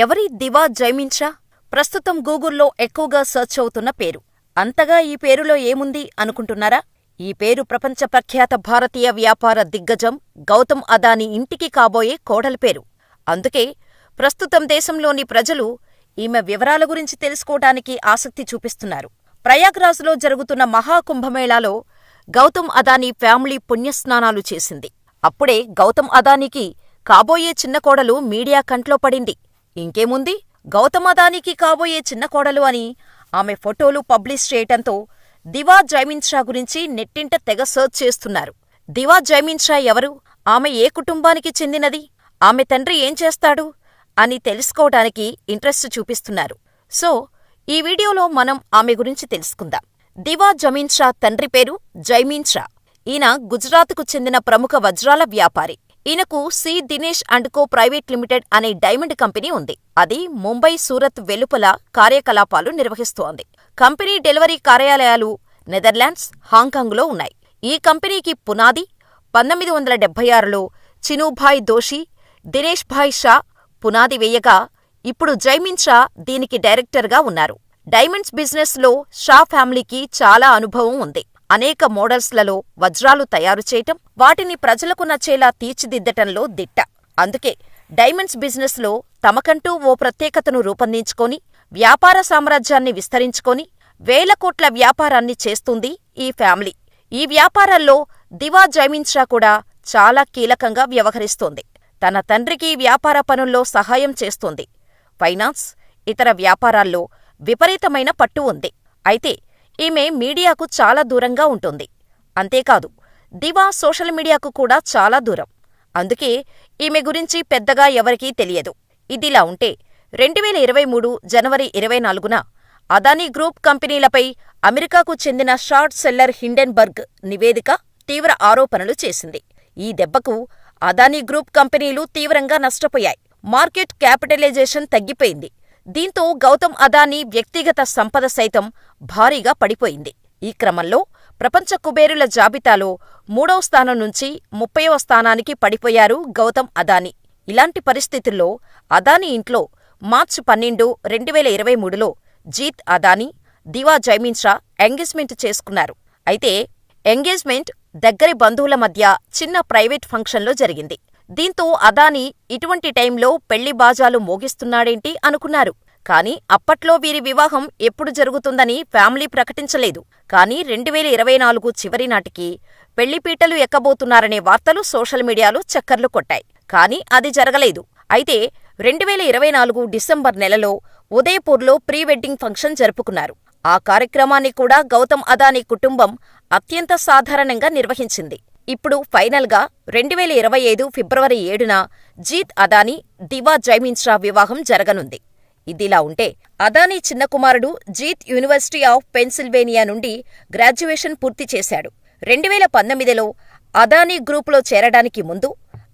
ఎవరి దివా జైమిన్షా? ప్రస్తుతం గూగుల్లో ఎక్కువగా సెర్చ్ అవుతున్న పేరు. అంతగా ఈ పేరులో ఏముంది అనుకుంటున్నారా? ఈ పేరు ప్రపంచ ప్రఖ్యాత భారతీయ వ్యాపార దిగ్గజం గౌతమ్ అదానీ ఇంటికి కాబోయే కోడలి పేరు. అందుకే ప్రస్తుతం దేశంలోని ప్రజలు ఈమె వివరాల గురించి తెలుసుకోవటానికి ఆసక్తి చూపిస్తున్నారు. ప్రయాగ్రాజ్లో జరుగుతున్న మహాకుంభమేళాలో గౌతమ్ అదానీ ఫ్యామిలీ పుణ్యస్నానాలు చేసింది. అప్పుడే గౌతమ్ అదానీకి కాబోయే చిన్న కోడలు మీడియా కంట్లో పడింది. ఇంకేముంది, గౌతమ్ అదానీకి కాబోయే చిన్న కోడలు అని ఆమె ఫోటోలు పబ్లిష్ చేయటంతో దివా జైమిన్షా గురించి నెట్టింట తెగ సెర్చ్ చేస్తున్నారు. దివా జైమిన్షా ఎవరు? ఆమె ఏ కుటుంబానికి చెందినది? ఆమె తండ్రి ఏం చేస్తాడు అని తెలుసుకోవటానికి ఇంట్రెస్ట్ చూపిస్తున్నారు. సో, ఈ వీడియోలో మనం ఆమె గురించి తెలుసుకుందాం. దివా జమీన్షా తండ్రి పేరు జైమిన్షా. ఈయన గుజరాత్కు చెందిన ప్రముఖ వజ్రాల వ్యాపారి. ఈయనకు C Dinesh and co private limited అనే డైమండ్ కంపెనీ ఉంది. అది ముంబై, సూరత్ వెలుపల కార్యకలాపాలు నిర్వహిస్తోంది. కంపెనీ డెలివరీ కార్యాలయాలు నెదర్లాండ్స్, హాంకాంగ్లో ఉన్నాయి. ఈ కంపెనీకి పునాది 1976లో చినూభాయ్ దోషి, దినేష్ భాయ్ షా పునాది వేయగా ఇప్పుడు జైమిన్షా దీనికి డైరెక్టర్గా ఉన్నారు. డైమండ్స్ బిజినెస్లో షా ఫ్యామిలీకి చాలా అనుభవం ఉంది. అనేక మోడల్స్లలో వజ్రాలు తయారు చేయటం, వాటిని ప్రజలకు నచ్చేలా తీర్చిదిద్దటంలో దిట్ట. అందుకే డైమండ్స్ బిజినెస్లో తమకంటూ ఓ ప్రత్యేకతను రూపొందించుకొని వ్యాపార సామ్రాజ్యాన్ని విస్తరించుకొని వేల కోట్ల వ్యాపారాన్ని చేస్తుంది ఈ ఫ్యామిలీ. ఈ వ్యాపారాల్లో దివా జైమిన్షా కూడా చాలా కీలకంగా వ్యవహరిస్తోంది. తన తండ్రికి వ్యాపార పనుల్లో సహాయం చేస్తోంది. ఫైనాన్స్, ఇతర వ్యాపారాల్లో విపరీతమైన పట్టు ఉంది. అయితే ఈమె మీడియాకు చాలా దూరంగా ఉంటుంది. అంతేకాదు, దివా సోషల్ మీడియాకు కూడా చాలా దూరం. అందుకే ఈమె గురించి పెద్దగా ఎవరికీ తెలియదు. ఇదిలా ఉంటే 2023 జనవరి 24న అదానీ గ్రూప్ కంపెనీలపై అమెరికాకు చెందిన షార్ట్ సెల్లర్ హిండెన్బర్గ్ నివేదిక తీవ్ర ఆరోపణలు చేసింది. ఈ దెబ్బకు అదానీ గ్రూప్ కంపెనీలు తీవ్రంగా నష్టపోయాయి. మార్కెట్ క్యాపిటలైజేషన్ తగ్గిపోయింది. దీంతో గౌతమ్ అదానీ వ్యక్తిగత సంపద సైతం భారీగా పడిపోయింది. ఈ క్రమంలో ప్రపంచ కుబేరుల జాబితాలో 3వ స్థానం నుంచి 30వ స్థానానికి పడిపోయారు గౌతమ్ అదానీ. ఇలాంటి పరిస్థితుల్లో అదానీ ఇంట్లో మార్చి 12, 2023లో జీత్ అదానీ, దివా జైమిన్షా ఎంగేజ్మెంట్ చేసుకున్నారు. అయితే ఎంగేజ్మెంట్ దగ్గరి బంధువుల మధ్య చిన్న ప్రైవేట్ ఫంక్షన్లో జరిగింది. దీంతో అదానీ ఇటువంటి టైంలో పెళ్లి బాజాలు మోగిస్తున్నాడేంటి అనుకున్నారు. కానీ అప్పట్లో వీరి వివాహం ఎప్పుడు జరుగుతుందని ఫ్యామిలీ ప్రకటించలేదు. కానీ 2024 చివరి నాటికి పెళ్లిపీటలు ఎక్కబోతున్నారనే వార్తలు సోషల్ మీడియాలో చక్కర్లు కొట్టాయి. కానీ అది జరగలేదు. అయితే 2024 డిసెంబర్ నెలలో ఉదయపూర్లో ప్రీ వెడ్డింగ్ ఫంక్షన్ జరుపుకున్నారు. ఆ కార్యక్రమాన్ని కూడా గౌతమ్ అదానీ కుటుంబం అత్యంత సాధారణంగా నిర్వహించింది. ఇప్పుడు ఫైనల్గా 2025 ఫిబ్రవరి 7న జీత్ అదానీ, దివా జైమిన్షా వివాహం జరగనుంది. ఇదిలా ఉంటే అదానీ చిన్న కుమారుడు జీత్ యూనివర్సిటీ ఆఫ్ పెన్సిల్వేనియా నుండి గ్రాడ్యుయేషన్ పూర్తి చేశాడు. 2019లో అదానీ గ్రూపులో చేరడానికి ముందు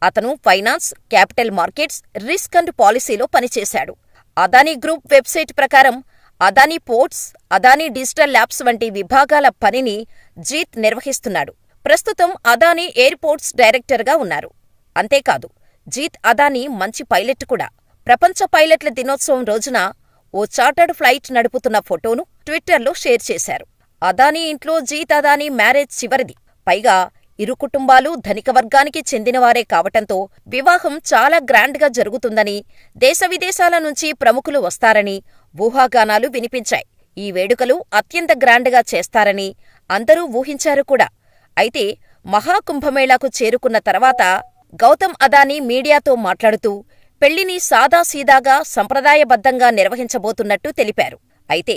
అతను finance, capital markets, risk and పాలసీలో పనిచేశాడు. అదానీ గ్రూప్ వెబ్సైట్ ప్రకారం Adani ports, Adani digital labs వంటి విభాగాల పనిని జీత్ నిర్వహిస్తున్నాడు. ప్రస్తుతం అదానీ ఎయిర్పోర్ట్స్ డైరెక్టర్గా ఉన్నారు. అంతేకాదు, జీత్ అదానీ మంచి పైలట్ కూడా. ప్రపంచ పైలట్ల దినోత్సవం రోజున ఓ చార్టర్డ్ ఫ్లైట్ నడుపుతున్న ఫోటోను ట్విట్టర్లో షేర్ చేశారు. అదానీ ఇంట్లో జీత్ అదానీ మ్యారేజ్ చివరిది. పైగా ఇరు కుటుంబాలు ధనిక వర్గానికి చెందినవారే కావటంతో వివాహం చాలా గ్రాండ్గా జరుగుతుందని, దేశ విదేశాల నుంచి ప్రముఖులు వస్తారని ఊహాగానాలు వినిపించాయి. ఈ వేడుకలు అత్యంత గ్రాండ్గా చేస్తారని అందరూ ఊహించారు కూడా. అయితే మహాకుంభమేళాకు చేరుకున్న తర్వాత గౌతమ్ అదానీ మీడియాతో మాట్లాడుతూ పెళ్లిని సాదాసీదాగా సంప్రదాయబద్ధంగా నిర్వహించబోతున్నట్టు తెలిపారు. అయితే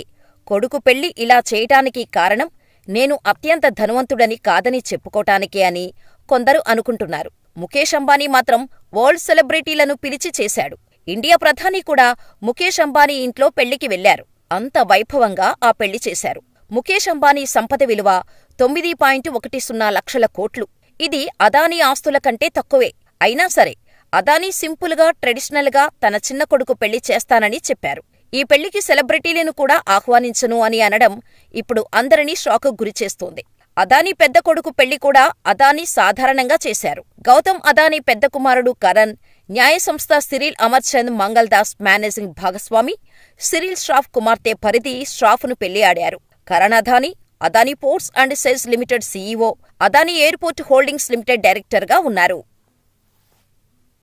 కొడుకు పెళ్లి ఇలా చేయటానికి కారణం నేను అత్యంత ధనవంతుడని కాదని చెప్పుకోటానికే అని కొందరు అనుకుంటున్నారు. ముఖేష్ అంబానీ మాత్రం వరల్డ్ సెలబ్రిటీలను పిలిచి చేశాడు. ఇండియా ప్రధాని కూడా ముఖేష్ అంబానీ ఇంట్లో పెళ్లికి వెళ్లారు. అంత వైభవంగా ఆ పెళ్లి చేశారు. ముఖేష్ అంబానీ సంపద విలువ 9.10 లక్షల కోట్లు. ఇది అదానీ ఆస్తుల కంటే తక్కువే. అయినా సరే అదానీ సింపుల్గా, ట్రెడిషనల్గా తన చిన్న కొడుకు పెళ్లి చేస్తానని చెప్పారు. ఈ పెళ్లికి సెలబ్రిటీలను కూడా ఆహ్వానించను అని అనడం ఇప్పుడు అందరినీ షాక్కు గురిచేస్తోంది. అదానీ పెద్ద కొడుకు పెళ్లి కూడా అదానీ సాధారణంగా చేశారు. గౌతమ్ అదానీ పెద్ద కుమారుడు కరణ్, న్యాయ సంస్థ సిరిల్ అమర్చంద్ మంగల్ దాస్ మేనేజింగ్ భాగస్వామి, సిరిల్ శ్రాఫ్ కుమార్తె పరిధి శ్రాఫ్ను పెళ్లి ఆడారు. Karan Adani, Adani ports and SEZ limited CEO, Adani airport holdings limited డైరెక్టర్గా ఉన్నారు.